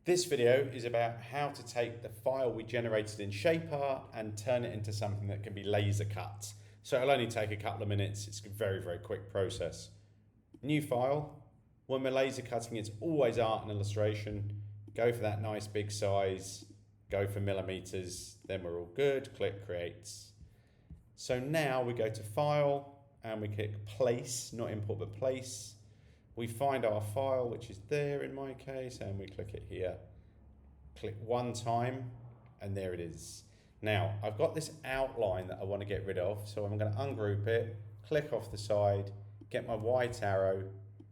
This video is about how to take the file we generated in Shapr and turn it into something that can be laser cut. So it'll only take a couple of minutes. It's a very, very quick process. New file. When we're laser cutting, it's always art and illustration. Go for that nice big size. Go for millimeters. Then we're all good. Click Create. So now we go to File and we click Place, not Import, but Place. We find our file, which is there in my case, and we click it here. Click one time, and there it is. Now, I've got this outline that I want to get rid of, so I'm going to ungroup it, click off the side, get my white arrow,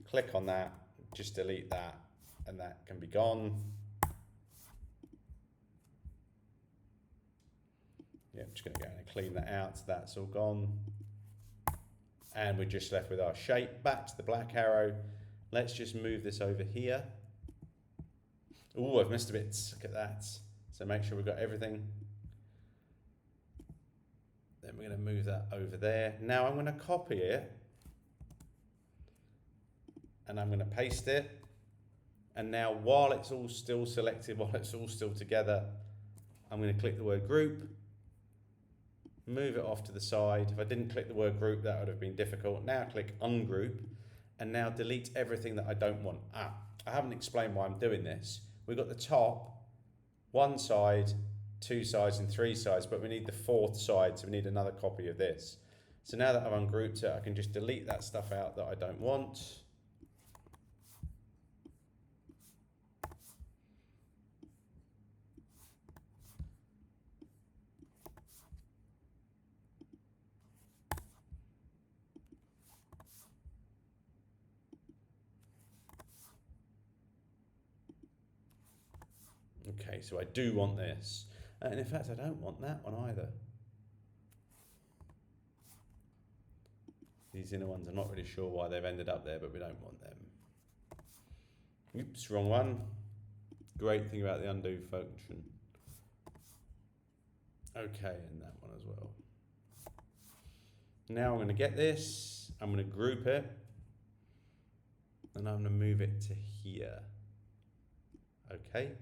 click on that, just delete that, and that can be gone. Yeah, I'm just going to go and clean that out, so that's all gone. And we're just left with our shape. Back to the black arrow. Let's just move this over here. Oh, I've missed a bit. Look at that. So make sure we've got everything. Then we're going to move that over there. Now I'm going to copy it. And I'm going to paste it. And now while it's all still selected, while it's all still together, I'm going to click the word group. Move it off to the side. If I didn't click the word group, that would have been difficult. Now click ungroup, and now delete everything that I don't want. I haven't explained why I'm doing this. We've got the top, one side, two sides, and three sides, but we need the fourth side, so we need another copy of this. So now that I've ungrouped it, I can just delete that stuff out that I don't want. Okay, so I do want this. And in fact, I don't want that one either. These inner ones, I'm not really sure why they've ended up there, but we don't want them. Oops, wrong one. Great thing about the undo function. Okay, and that one as well. Now I'm going to get this, I'm going to group it, and I'm going to move it to here. Okay.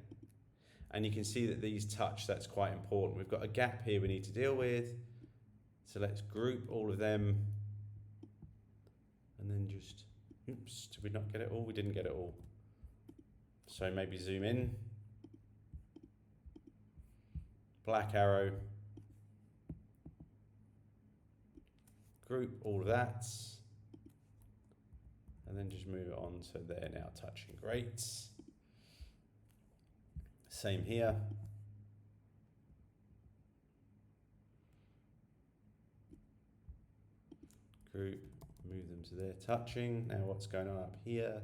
And you can see that these touch, that's quite important. We've got a gap here we need to deal with. So let's group all of them. And then just, oops, did we not get it all? We didn't get it all. So maybe zoom in. Black arrow. Group all of that. And then just move it on so they're now touching. Great. Same here. Group, move them to there, touching. Now what's going on up here?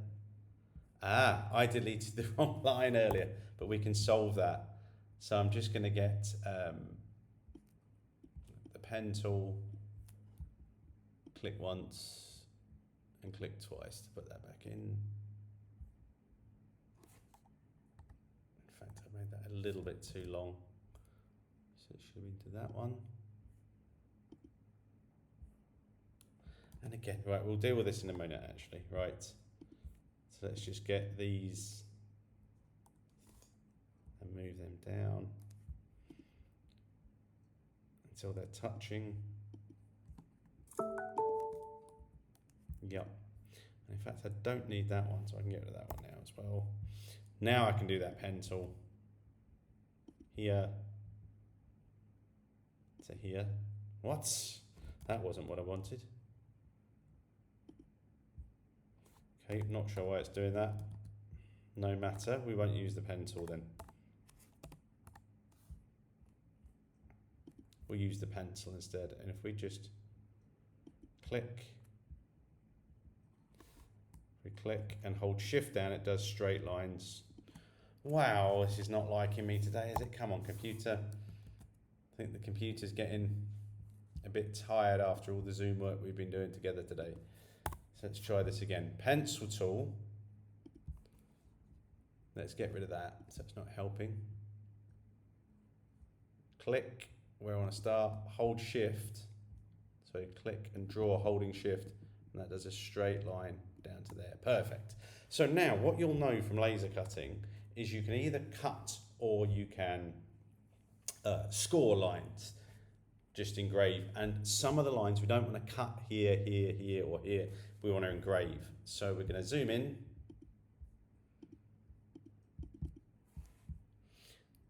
I deleted the wrong line earlier, but we can solve that. So I'm just going to get the pen tool, click once and click twice to put that back in. Made that a little bit too long, so it should have been to that one. And again, right, we'll deal with this in a minute actually, right? So let's just get these and move them down until they're touching. Yep. And in fact, I don't need that one, so I can get rid of that one now as well. Now I can do that pen tool. Here to here. What? That wasn't what I wanted. Okay, not sure why it's doing that. No matter, we won't use the pen tool then. We'll use the pencil instead. And if we just click, we click and hold shift down, it does straight lines. Wow, this is not liking me today, is it? Come on, computer. I think the computer's getting a bit tired after all the Zoom work we've been doing together today. So let's try this again. Pencil tool. Let's get rid of that, so it's not helping. Click where I want to start, hold shift. So click and draw holding shift, and that does a straight line down to there. Perfect. So now what you'll know from laser cutting is you can either cut or you can score lines, just engrave. And some of the lines we don't want to cut here, here, here, or here. We want to engrave. So we're going to zoom in.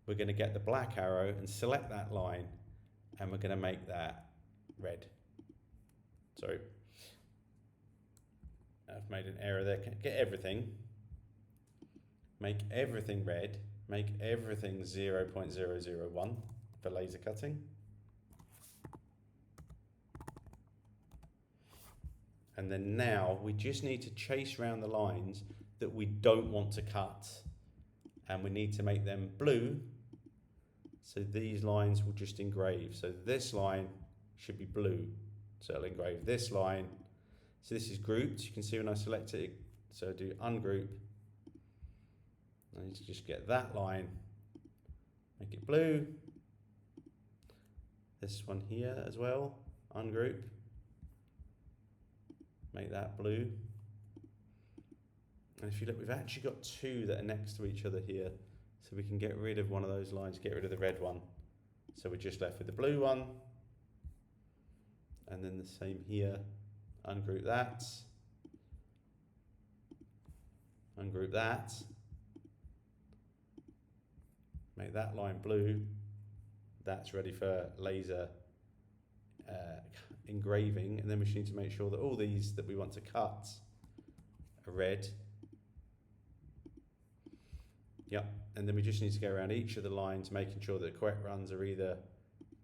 We're going to get the black arrow and select that line, and we're going to make that red. Sorry, I've made an error there. Get everything, make everything red, make everything 0.001 for laser cutting. And then now we just need to chase around the lines that we don't want to cut, and we need to make them blue. So these lines will just engrave. So this line should be blue. So it'll engrave this line. So this is grouped. You can see when I select it. So do ungroup. I need to just get that line, make it blue. This one here as well, ungroup. Make that blue. And if you look, we've actually got two that are next to each other here. So we can get rid of one of those lines, get rid of the red one. So we're just left with the blue one. And then the same here, ungroup that. Ungroup that. Make that line blue. That's ready for laser engraving. And then we need to make sure that all these that we want to cut are red. Yep, and then we just need to go around each of the lines, making sure that the correct runs are either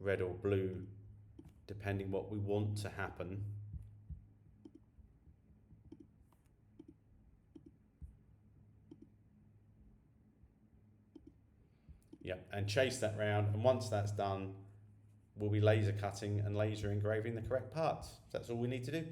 red or blue, depending what we want to happen. Yep, and chase that round, and once that's done, we'll be laser cutting and laser engraving the correct parts. That's all we need to do.